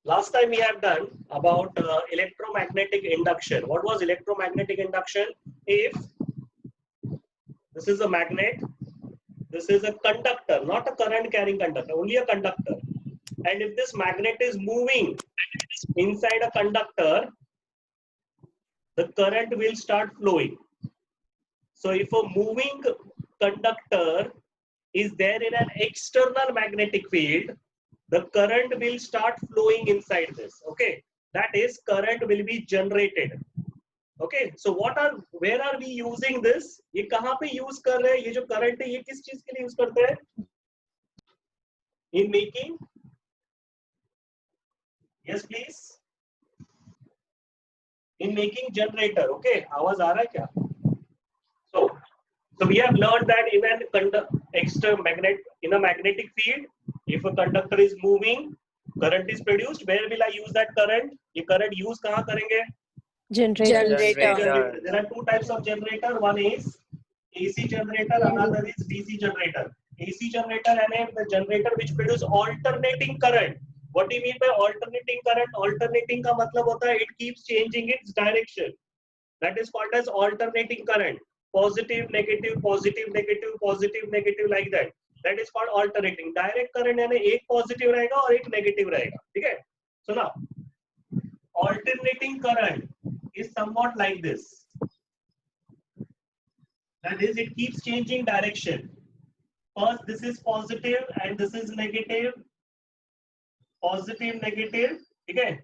Last time we have done about electromagnetic induction. What was electromagnetic induction? If this is a magnet, this is a conductor, not a current carrying conductor, only a conductor. And if this magnet is moving inside a conductor, the current will start flowing. So if a moving conductor is there in an external magnetic field, the current will start flowing inside this. Okay, that is, current will be generated. Okay, so where are we using this? ये कहाँ पे use कर रहे हैं? ये जो current है, ये किस चीज के लिए use करते हैं? In making, yes please, in making generator. Okay, आवाज आ रहा है क्या? So we have learned that in a magnetic field, if a conductor is moving, current is produced. Where will I use that current? ये current use कहाँ करेंगे? Generator. There are two types of generator. One is AC generator, another is DC generator. AC generator and the generator which produce alternating current. What do you mean by alternating current? Alternating का मतलब होता है it keeps changing its direction. That is called as alternating current. Positive, negative, positive, negative, positive, negative, like that. That is called alternating. Direct current यानी एक positive रहेगा और एक negative रहेगा. ठीक है? So now, alternating current is somewhat like this. That is, it keeps changing direction. First, this is positive and this is negative. Positive, negative. ठीक है?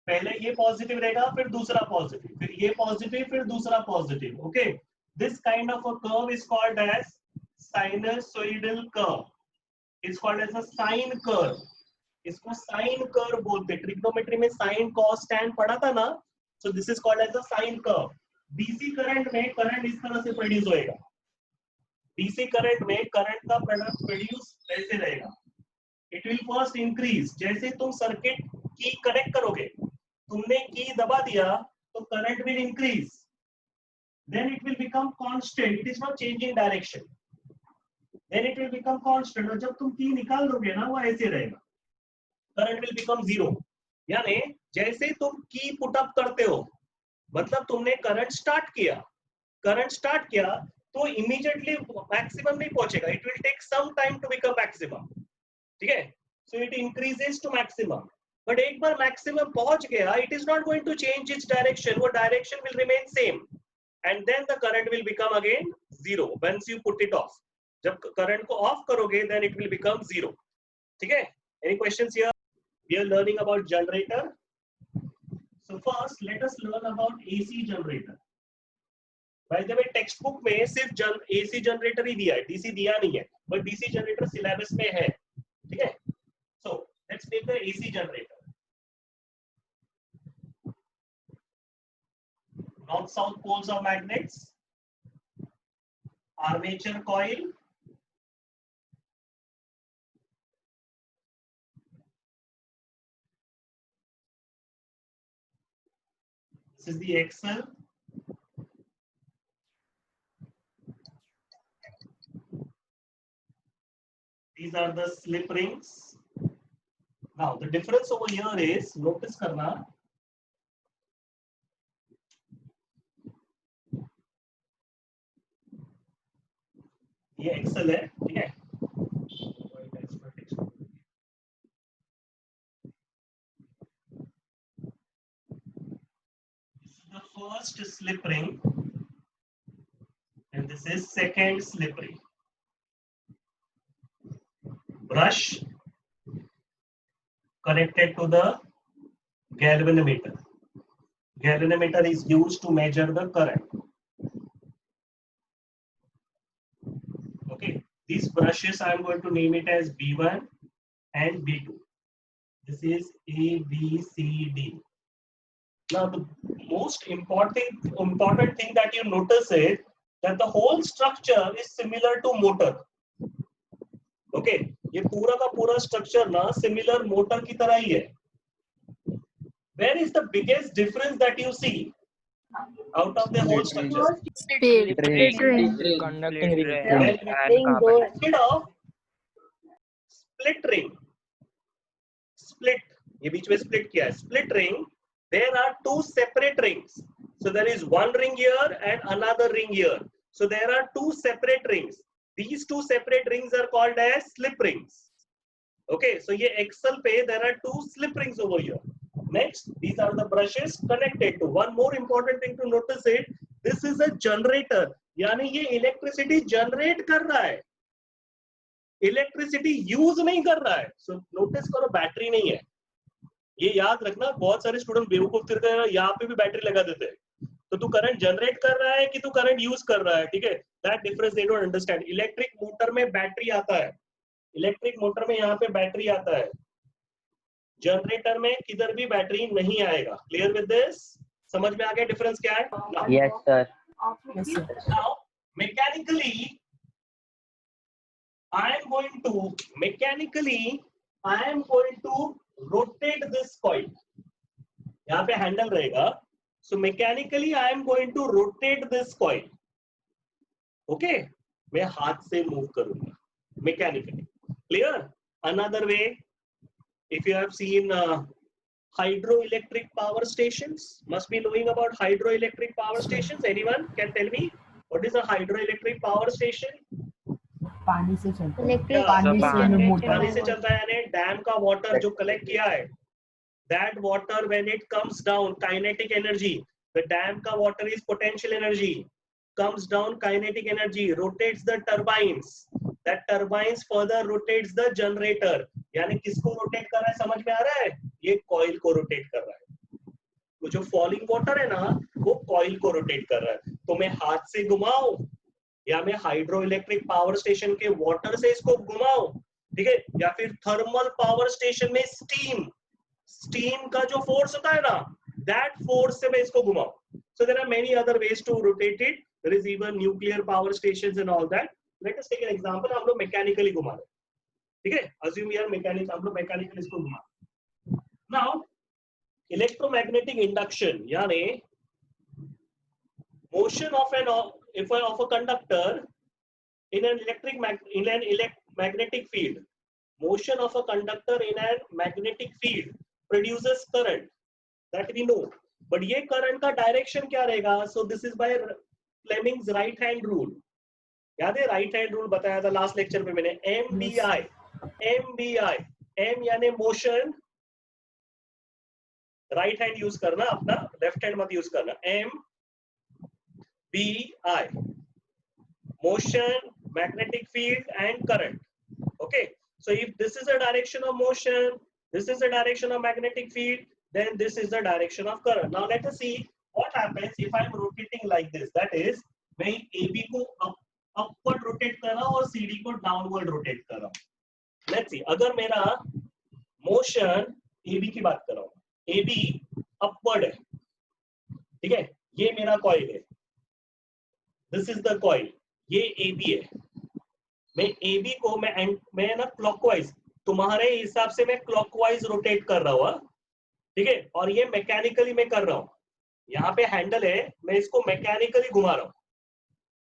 पहले ये positive रहेगा, फिर दूसरा positive, फिर ये positive, फिर दूसरा positive. Okay? This kind of a curve is called as sinusoidal curve. It's called as a sine curve. इसको sine curve बोलते हैं. Trigonometry में sine, cos, tan पढ़ा था ना? So this is called as a sine curve. DC current में current इस तरह से produce होएगा. DC current में current का produce ऐसे रहेगा. It will first increase. जैसे तुम circuit की connect करोगे, तुमने की दबा दिया, तो current will increase. Then it will become constant. It is not changing direction. Then it will become constant. और जब तुम की निकाल दोगे ना, वो ऐसे रहेगा. Current will become zero. यानी जैसे तुम की put up करते हो, मतलब तुमने current start किया. Current start किया, तो immediately maximum नहीं पहुंचेगा. It will take some time to become maximum. ठीक है? So it increases to maximum. But एक बार maximum पहुंच गया, it is not going to change its direction. वो direction will remain same. And then the current will become again zero once you put it off. जब current को off करोगे, then it will become zero. ठीक है? Any questions here? We are learning about generator. So first, let us learn about AC generator. By the way, textbook में सिर्फ AC generator ही दिया है, DC दिया नहीं है. But DC generator syllabus में है. ठीक है? So let's make the AC generator. North-south poles of magnets, armature coil, this is the axle, these are the slip rings. Now the difference over here is, notice करना, ये Excel है, ठीक है? This is the first slip ring, and this is second slip ring. Brush connected to the galvanometer. Galvanometer is used to measure the current. Okay, these brushes I am going to name it as B1 and B2. This is A, B, C, D. Now the most important thing that you notice is that the whole structure is similar to motor. Okay, ये पूरा का पूरा structure ना similar motor की तरह ही है. Where is the biggest difference that you see out of the whole structure? Speed. Conducting ring. Instead of split ring, split, ये बीच में स्प्लिट किया है. Split ring, there are two separate rings. So there is one ring here and another ring here. So there are two separate rings. These two separate rings are called as slip rings. Okay, so ये Excel पे there are two slip rings over here. Next, these are the brushes connected to. One more important thing to notice it. This is a generator. यानी ये electricity generate कर रहा है. Electricity use नहीं कर रहा है. So notice करो बैटरी नहीं है. ये याद रखना, बहुत सारे स्टूडेंट बेवकूफ फिर यहाँ पे भी बैटरी लगा देते हैं. तो तू करंट जनरेट कर रहा है कि तू करंट यूज कर रहा है, ठीक है. That difference they don't understand. Electric motor में बैटरी आता है, इलेक्ट्रिक मोटर में यहाँ पे बैटरी आता है. जनरेटर में किधर भी बैटरी नहीं आएगा. Clear with this? समझ में आ गया डिफरेंस क्या है? Yes, sir. Now, mechanically, I am going to rotate this coil. यहाँ पे हैंडल रहेगा. So mechanically, I am going to rotate this coil. Okay? मैं हाथ से मूव करूंगा. Mechanically. Clear? Another way, if you have seen hydroelectric power stations, must be knowing about hydroelectric power stations. Anyone can tell me what is a hydroelectric power station? पानी से चलता है. पानी से चलता है. यानी डैम का वाटर जो कलेक्ट किया है, that water when it comes down, kinetic energy, the dam ka water is potential energy, comes down kinetic energy, rotates the turbines, that turbines further rotates the generator. यानी किसको rotate कर रहा है समझ में आ रहा है? ये कॉइल को रोटेट कर रहा है. तो जो फॉलिंग वाटर है ना, वो कॉइल को रोटेट कर रहा है. तो मैं हाथ से घुमाऊं या मैं हाइड्रो इलेक्ट्रिक पावर स्टेशन के वाटर से इसको घुमाऊं, ठीक है, या फिर थर्मल पावर स्टेशन में स्टीम का जो फोर्स होता है ना, दैट फोर्स से मैं इसको घुमाऊं. So there are many other ways to rotate it. There is even nuclear power stations and all that. Let us take an example. हम लोग मैकेनिकली घुमा रहे हैं, ठीक है. अज्यूम यार मैकेनिक, हम लोग मैकेनिकली इसको घुमा. नाउ इलेक्ट्रोमैग्नेटिक इंडक्शन यानी motion of a conductor in an magnetic field. Motion of a conductor in a magnetic field produces current, that we know. But ये current का direction क्या रहेगा? So this is by Fleming's right hand rule. याद है right hand rule बताया था last lecture में मैंने. MBI. M यानी motion, right hand use करना अपना, left hand मत use करना. MBI, motion, magnetic field and current. Okay, so if this is the direction of motion, this is the direction of magnetic field, then this is the direction of current. Now let us see what happens if I am rotating like this. That is, मैं AB को upward rotate कर रहा हूँ और CD को downward rotate कर रहा हूँ. Let's see, अगर मेरा motion AB की बात कर रहा हूँ, AB upward है, ठीक है, ये मेरा coil है. This is the coil. ये AB है. मैं AB को मैं ना क्लॉकवाइज, तुम्हारे हिसाब से मैं क्लॉकवाइज रोटेट कर रहा हूँ, ठीक है, और ये मैकेनिकली मैं कर रहा हूँ. यहाँ पे हैंडल है, मैं इसको मैकेनिकली घुमा रहा हूँ.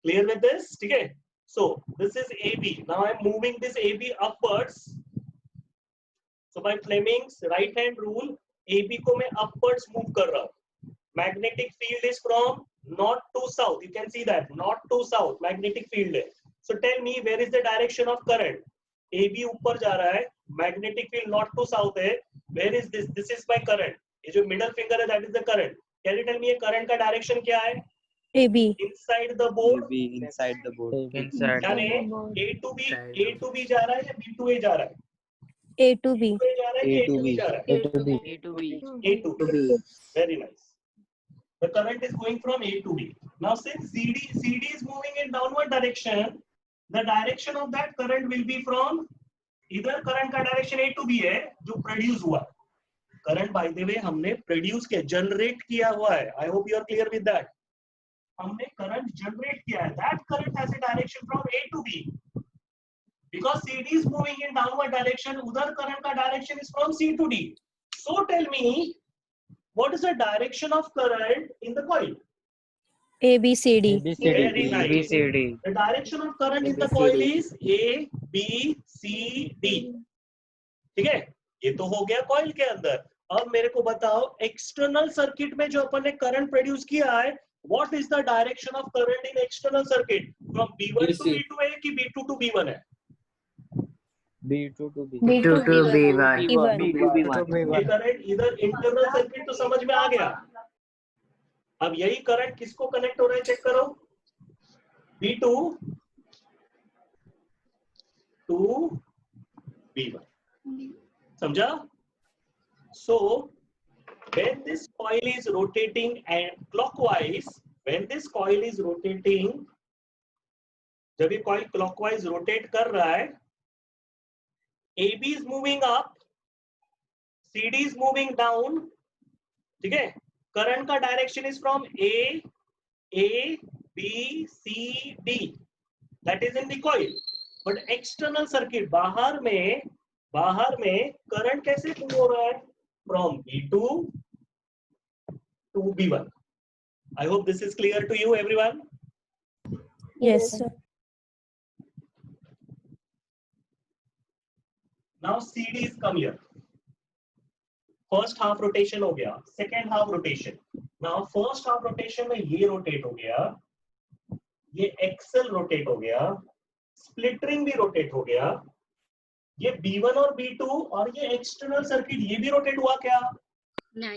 Clear with this? ठीक है. So this is AB. Now I am moving this AB upwards. So by Fleming's right hand rule, AB को मैं अपवर्ड्स मूव कर रहा हूँ. Magnetic field is from north to south. You can see that north to south magnetic field है. So tell me where is the direction of current? AB ऊपर जा रहा है, magnetic field north to south है. Where is this? This is my current. ये जो middle finger है, that is the current. Can you tell me ये current का direction क्या है? AB. Inside the board. AB inside the board. Inside. यानी A to B जा रहा है या B to A जा रहा है? A to B. A जा रहा है या A to B जा रहा है? A to B. A to B. A to B. Very nice. The current is going from A to B. Now since CD is moving in downward direction, the direction of that current will be from, इधर current का direction A to B है जो produce हुआ. Current by the way हमने produce किया, generate किया हुआ है. I hope you are clear with that. हमने current generate किया है. That current has a direction from A to B. Because CD is moving in downward direction, उधर current का direction is from C to D. So tell me, what is the direction of current in the coil? ABCD. Very nice. ABCD. The direction of current in the coil is A, B, C, D. ठीक है? ये तो हो गया coil के अंदर। अब मेरे को बताओ एक्सटर्नल सर्किट में जो अपन ने करंट प्रोड्यूस किया है, what is the direction of current in external circuit? From B1 to B2 है कि B2 टू B1 है? B2 to B. B2 to B1. ये करंट इधर इंटरनल सर्किट तो समझ में आ गया। अब यही करंट किसको कनेक्ट हो रहा है चेक करो, B2 टू B1, समझा? So when this coil is rotating and clockwise, when this coil is rotating, जब ये कॉइल क्लॉकवाइज रोटेट कर रहा है, AB is moving up, CD is moving down, ठीक है? करंट का direction is from A, B, C, D, that is in the coil. But external circuit, बाहर में करंट कैसे मूव हो रहा है? From B2 to B1. I hope this is clear to you, everyone. Yes, sir. Now CD is come here. First half rotation हो गया, second half rotation. Now first half rotation में ये rotate हो गया, ये एक्सेल rotate हो गया, split ring भी rotate हो गया, ये B1 और B2 और ये external circuit ये भी rotate हुआ क्या?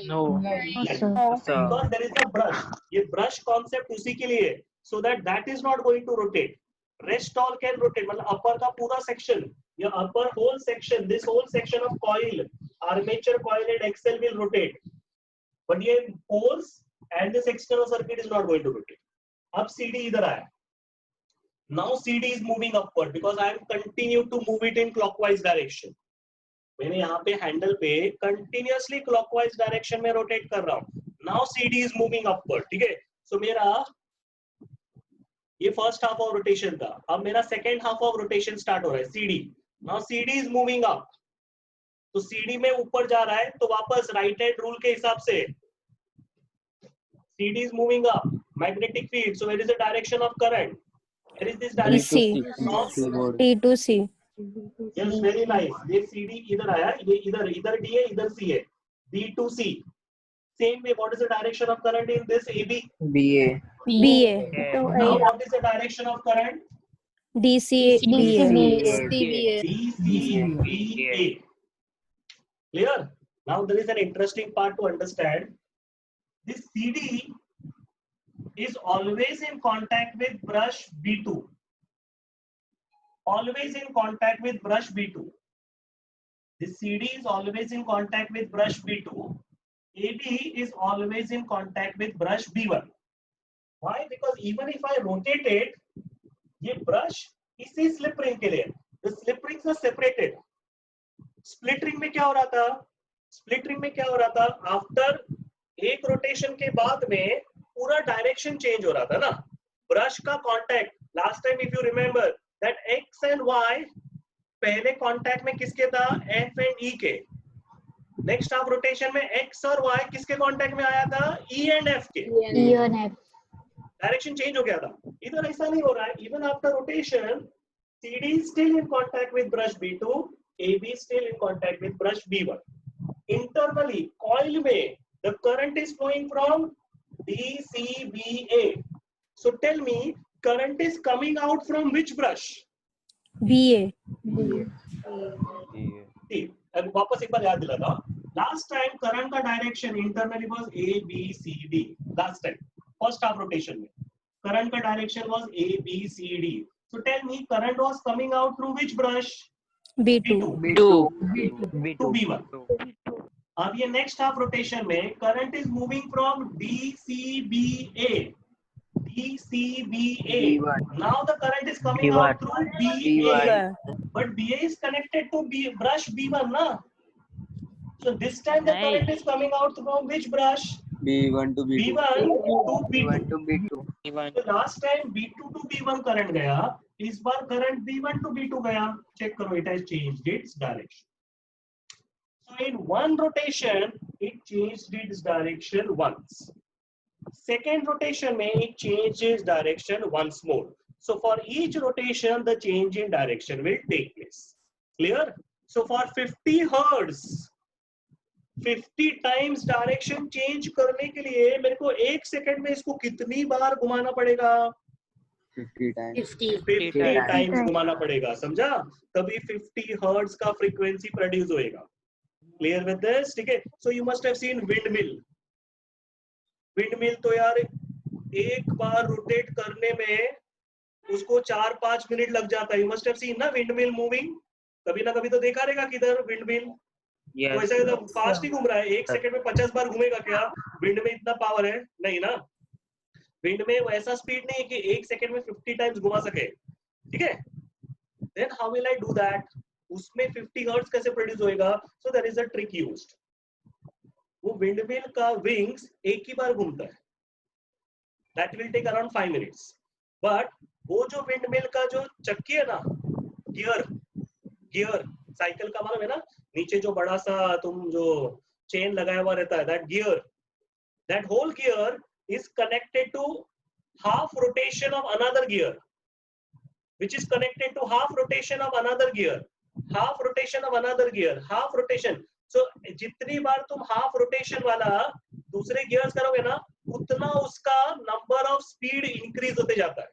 No. Because there is a brush. ये brush concept उसी के लिए, so that is not going to rotate. Rest all can rotate. मतलब upper का पूरा section, ये upper whole section, this whole section of coil, armature coil and axle will rotate. But ये poles and this external circuit is not going to rotate. अब CD इधर आया. Now CD is moving upward because I am continue to move it in clockwise direction. मैंने यहाँ पे handle पे continuously clockwise direction में rotate कर रहा हूँ. Now CD is moving upward, ठीक है? सो मेरा ये फर्स्ट हाफ ऑफ रोटेशन था, अब मेरा second half of rotation start हो रहा है. CD, now CD is moving up, तो सीडी में ऊपर जा रहा है, तो वापस राइट हैंड रूल के हिसाब से CD is moving up, magnetic field, so where is the direction of current? Where is this direction? T to C. Yes, very nice. ये CD इधर आया, ये इधर D है, इधर C है, B to C. Same way, what is the direction of current in this AB? BA. Now, what is the direction of current? DC. BA. DCBA. Clear? Now there is an interesting part to understand. This CD is always in contact with brush B2. Always in contact with brush B2. This CD is always in contact with brush B2. AB is always in contact with brush B1. Why? Because even if I rotate it, ये brush इसी slip ring के लिए, the slip rings are separated. Split ring में क्या हो रहा था? Split ring में क्या हो रहा था? After एक rotation के बाद में पूरा direction change हो रहा था ना? Brush का contact, last time if you remember, that X and Y पहले कांटेक्ट में किसके था? F and E के. नेक्स्ट हाफ रोटेशन में X और Y किसके कांटेक्ट में आया था? E and F के. E and F. Direction change हो गया था. इधर ऐसा नहीं हो रहा है. Even after rotation CD is still in contact with brush B2, AB still in contact with brush B1. Internally coil में the current is flowing from DCBA. So tell me, current is coming out from which brush? BA. अब वापस एक बार याद दिलाता हूँ. Last time current का direction internally was A, B, C, D. Last time, first half rotation में current का direction was A, B, C, D. So tell me, current was coming out through which brush? B2. To B1. अब ये next half rotation में current is moving from DCBA. Now the current is coming out through BA, but BA is connected to brush B1, na? So this time the current is coming out from which brush? B1 to B2. B1 to B2. So last time B2 to B1 current गया, इस बार current B1 to B2 गया. Check करो, it has changed its direction. So in one rotation, it changed its direction once. Second rotation में it changes direction once more. So for each rotation, the change in direction will take place. Clear? So for 50 hertz 50 times direction change करने के लिए मेरे को 1 second में इसको कितनी बार घुमाना पड़ेगा? 50 times. 50 टाइम्स घुमाना पड़ेगा, समझा? तभी 50 हर्ट्ज का फ्रीक्वेंसी प्रोड्यूस होएगा। Clear with this? ठीक है। So you must have seen wind mill. Wind mill तो यार एक बार रोटेट करने में उसको 4-5 मिनट लग जाता है। यू मस्ट हैव सीन ना विंड मिल मूविंग, कभी ना कभी तो देखा रहेगा किधर विंड मिल। तो ऐसा एकदम फास्ट ही घूम रहा है, 1 सेकंड में 50 बार घूमेगा क्या? विंड में इतना पावर है नहीं ना। विंड में वैसा स्पीड नहीं है कि 1 सेकंड में 50 टाइम्स घुमा सके, ठीक है? Then how will I do that? उसमें 50 हर्ट्ज कैसे प्रोड्यूस होएगा? So there is a trick used. वो विंड मिल का विंग्स एक ही बार घूमता है, that will take around 5 minutes. But वो जो विंड मिल का जो चक्की है ना, गियर साइकिल का मालूम है ना, नीचे जो बड़ा सा तुम जो चेन लगाया हुआ रहता है, that gear, that whole gear is connected to half rotation of another gear, which is connected to half rotation of another gear, half rotation of another gear, half rotation. So जितनी बार तुम half rotation वाला दूसरे gears करोगे ना, उतना उसका number of speed increase होते जाता है।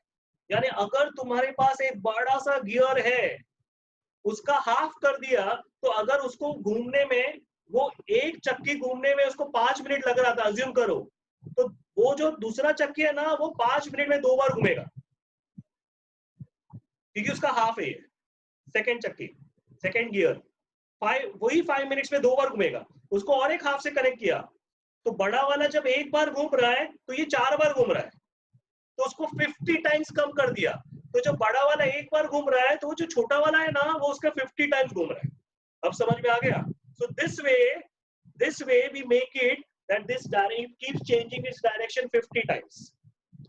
यानी अगर तुम्हारे पास एक बड़ा सा गियर है, उसका हाफ कर दिया, तो अगर उसको घूमने में, वो एक चक्की घूमने में उसको 5 मिनट लग रहा था, अज्यूम करो, तो वो जो दूसरा चक्की है ना, वो 5 मिनट में 2 बार घूमेगा, क्योंकि उसका हाफ है। सेकंड चक्की, सेकंड गियर, वही 5 मिनट्स में 2 बार घूमेगा। उसको और एक हाफ से कनेक्ट किया, तो बड़ा वाला जब एक बार घूम रहा है तो ये 4 बार घूम रहा है, तो उसको 50 टाइम्स कम कर दिया। तो जब बड़ा वाला एक बार घूम रहा है, तो वो जो छोटा वाला है ना, वो उसका 50 टाइम्स घूम रहा है। अब समझ में आ गया? So this way we make it that this direction keeps changing its direction 50 times.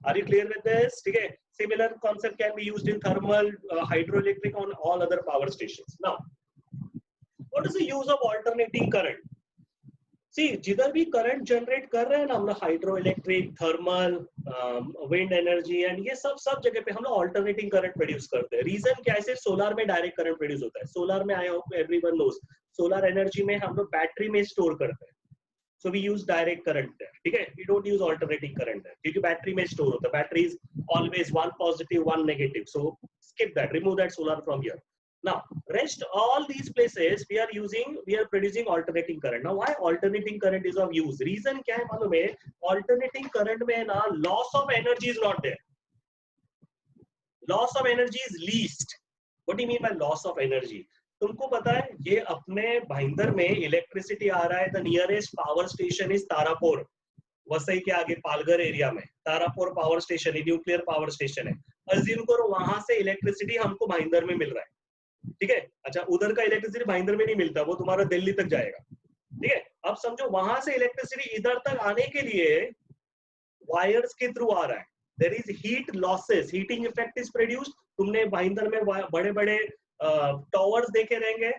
Are you clear with this? ठीक है? Similar concept can be used in thermal, hydroelectric, on all other power stations. Now, what is the use of alternating current? See, जिधर भी current generate कर रहे हैं ना हम लोग, hydro electric, thermal, wind energy, and ये सब जगह पे हम लोग ऑल्टरनेटिंग करंट प्रोड्यूस करते हैं। रीजन क्या है? सिर्फ सोलर में डायरेक्ट करंट प्रोड्यूस होता है। सोलर में, I hope everyone knows, solar energy में हम लोग बैटरी में स्टोर करते हैं। So we use direct current there, ठीक है? We don't use alternating current there, क्योंकि बैटरी में स्टोर होता है। Battery is always one positive, one negative, so skip that, remove that solar from here. Now, rest all these places we are producing alternating current. Now, why alternating current is of use? Reason क्या है मालूम है? Alternating current में ना loss of energy is not there. Loss of energy is least. What do you mean by loss of energy? तुमको पता है, ये अपने भाईंदर में इलेक्ट्रिसिटी आ रहा है, the nearest power station is Tarapur, Vasai के आगे पालघर एरिया में तारापुर पावर स्टेशन है, न्यूक्लियर पावर स्टेशन है। अज्यूम करो वहां से इलेक्ट्रिसिटी हमको भाईंदर में मिल रहा है, ठीक है? अच्छा, उधर का इलेक्ट्रिसिटी भाईंदर में नहीं मिलता, वो तुम्हारा दिल्ली तक जाएगा, ठीक है? अब समझो वहां से इलेक्ट्रिसिटी इधर तक आने के लिए वायर्स के थ्रू आ रहा है, there is heat losses, heating effect is produced. तुमने भाईंदर में बड़े बड़े टॉवर्स देखे रहेंगे,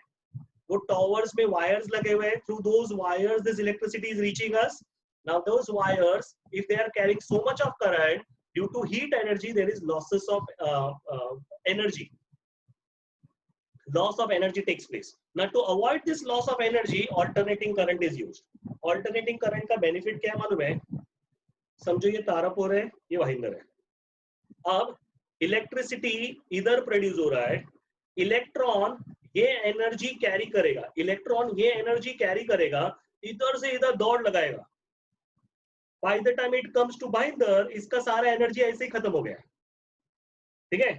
वो टॉवर्स में वायर्स लगे हुए हैं, through those wires this electricity is reaching us. Now those wires, if they are carrying so much of current, due to heat energy there is losses of energy, loss of energy takes place. Now to avoid this loss of energy, alternating current is used. Alternating current का benefit क्या है मालूम है? समझो ये तारापुर है, ये भाईंदर है। अब इलेक्ट्रिसिटी इधर प्रोड्यूस हो रहा है, इलेक्ट्रॉन ये एनर्जी कैरी करेगा, इलेक्ट्रॉन ये एनर्जी कैरी करेगा, इधर से इधर दौड़ लगाएगा। By the time it comes to Bhayandar, इसका सारा एनर्जी ऐसे ही खत्म हो गया, ठीक है?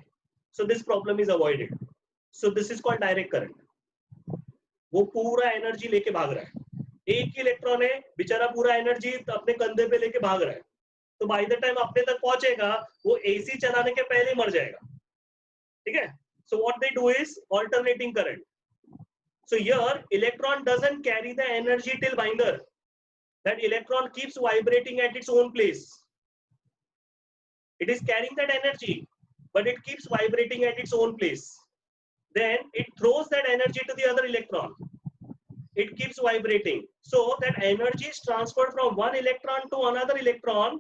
So this problem is avoided. So this is called direct current. वो पूरा एनर्जी लेके भाग रहा है, एक ही इलेक्ट्रॉन है बेचारा, पूरा एनर्जी अपने कंधे पे लेके भाग रहा है, तो बाय द टाइम अपने तक पहुंचेगा, वो एसी चलाने के पहले ही मर जाएगा, ठीक है? So what they do is alternating current. So here electron doesn't carry the energy till binder. That electron keeps vibrating at its own place. It is carrying that energy, but it keeps vibrating at its own place. Then it throws that energy to the other electron. It keeps vibrating. So that energy is transferred from one electron to another electron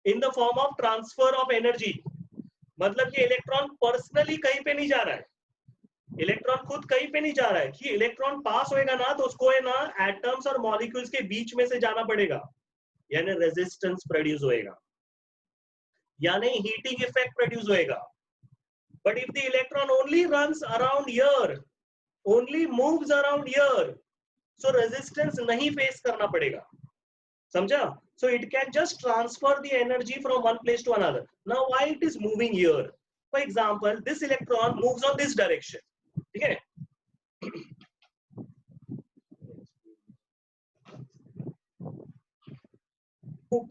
in the form of transfer of energy. मतलब ये electron personally कहीं पे नहीं जा रहा है, electron खुद कहीं पे नहीं जा रहा है, कि इलेक्ट्रॉन पास होएगा ना तो उसको है ना एटम्स और मॉलिक्यूल्स के बीच में से जाना पड़ेगा, यानी रेजिस्टेंस प्रोड्यूस होएगा, यानी हीटिंग इफेक्ट प्रोड्यूस होएगा. But if the electron only runs around here, only moves around here, so resistance नहीं फेस करना पड़ेगा. समझा? So it can just transfer the energy from one place to another. Now why it is moving here? For example, this electron moves on this direction. ठीक है?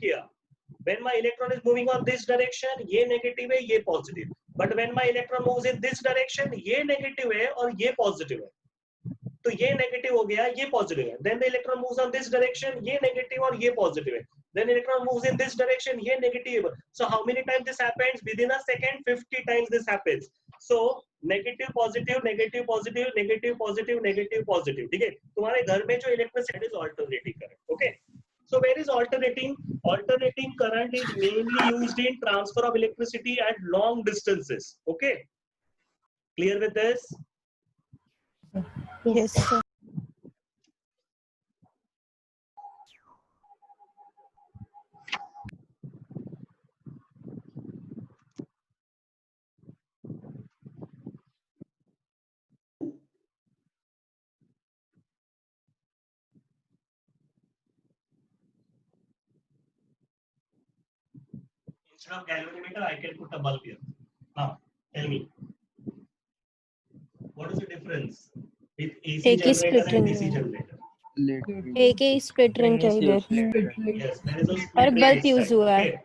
किया. When my electron is moving on this direction, ये negative है, ये positive. But when my electron moves in this direction, ये negative है और ये positive है. तो ये negative हो गया, ये positive है. Then the electron moves on this direction, ये negative और ये positive है. Then electron moves in this direction, ये negative. So how many times this happens? Within a second, 50 times this happens. So negative, positive, negative, positive, negative, positive, negative, positive. ठीक है? तुम्हारे घर में जो electricity is alternating current. Okay? So where is alternating? Alternating current is mainly used in transfer of electricity at long distances. Okay? Clear with this? Yes, sir. Instead of galvanometer, I can put a bulb here. Now, tell me, what is the difference with AC एक ही generator split and ring DC है. generator? एक ही split ring है इधर Yes, there is a split और ring bulb this use side. हुआ है. Okay.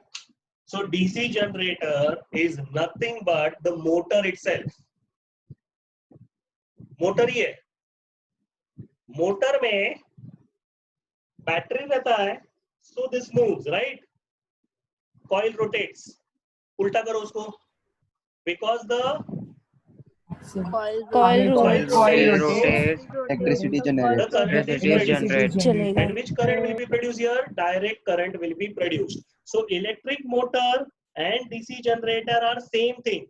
So DC generator is nothing but the motor itself. Motor ही है. मोटर में बैटरी रहता है, so this moves, right? Coil rotates. उल्टा करो उसको. Because the Coil coil rotates. rotates, Electricity the generated. current is Electricity produced. generated. चलेगा. And which current will be produced here? Direct current will be produced. So electric motor and DC generator are same thing.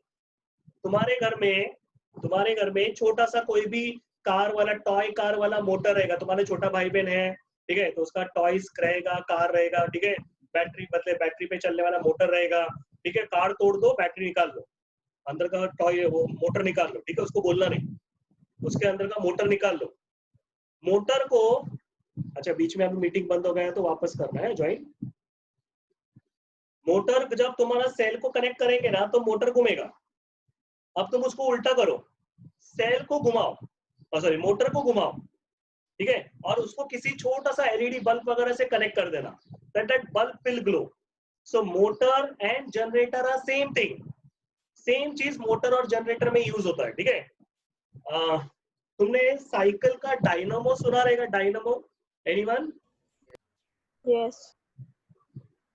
तुम्हारे घर में छोटा सा कोई भी car वाला, toy car वाला मोटर रहेगा. तुम्हारे छोटा भाई बहन है, ठीक है, तो उसका टॉयज रहेगा, कार रहेगा, ठीक है, बैटरी पे चलने वाला मोटर रहेगा, ठीक है. कार तोड़ दो, बैटरी निकाल लो, अंदर का टॉय वो मोटर निकाल लो, ठीक है, उसको बोलना नहीं, उसके अंदर का मोटर निकाल लो. मोटर को, अच्छा बीच में अभी मीटिंग बंद हो गया है तो वापस करना है ज्वाइन. मोटर जब तुम्हारा सेल को कनेक्ट करेंगे ना तो मोटर घूमेगा. अब तुम उसको उल्टा करो, सेल को घुमाओ, सॉरी मोटर को घुमाओ, ठीक है, और उसको किसी छोटा सा एलईडी बल्ब वगैरह से कनेक्ट कर देना, that bulb will glow. So motor and generator are same thing. Same चीज मोटर और जनरेटर में यूज होता है, ठीक है. तुमने साइकिल का डायनामो सुना रहेगा, डायनामो, एनीवन? यस.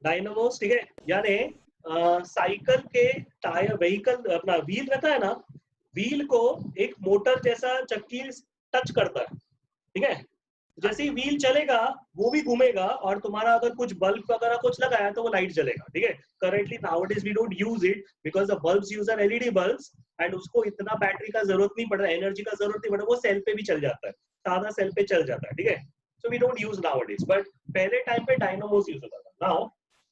डायनामोस, ठीक है, यानी साइकिल के टायर, व्हीकल अपना व्हील रहता है ना, व्हील को एक मोटर जैसा चक्की टच करता है, ठीक है. जैसे ही व्हील चलेगा वो भी घूमेगा, और तुम्हारा अगर कुछ बल्ब वगैरह कुछ लगा है तो वो लाइट जलेगा, ठीक है. Currently nowadays we don't use it because the bulbs use are LED bulbs, and उसको इतना बैटरी का जरूरत नहीं पड़ रहा, एनर्जी का जरूरत नहीं पड़ रहा, वो सेल पे भी चल जाता है, सादा सेल पे चल जाता है, ठीक है. So we don't use nowadays, but पहले टाइम पे डायनामोस यूज होता था. Now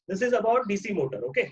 this is about DC motor. Okay,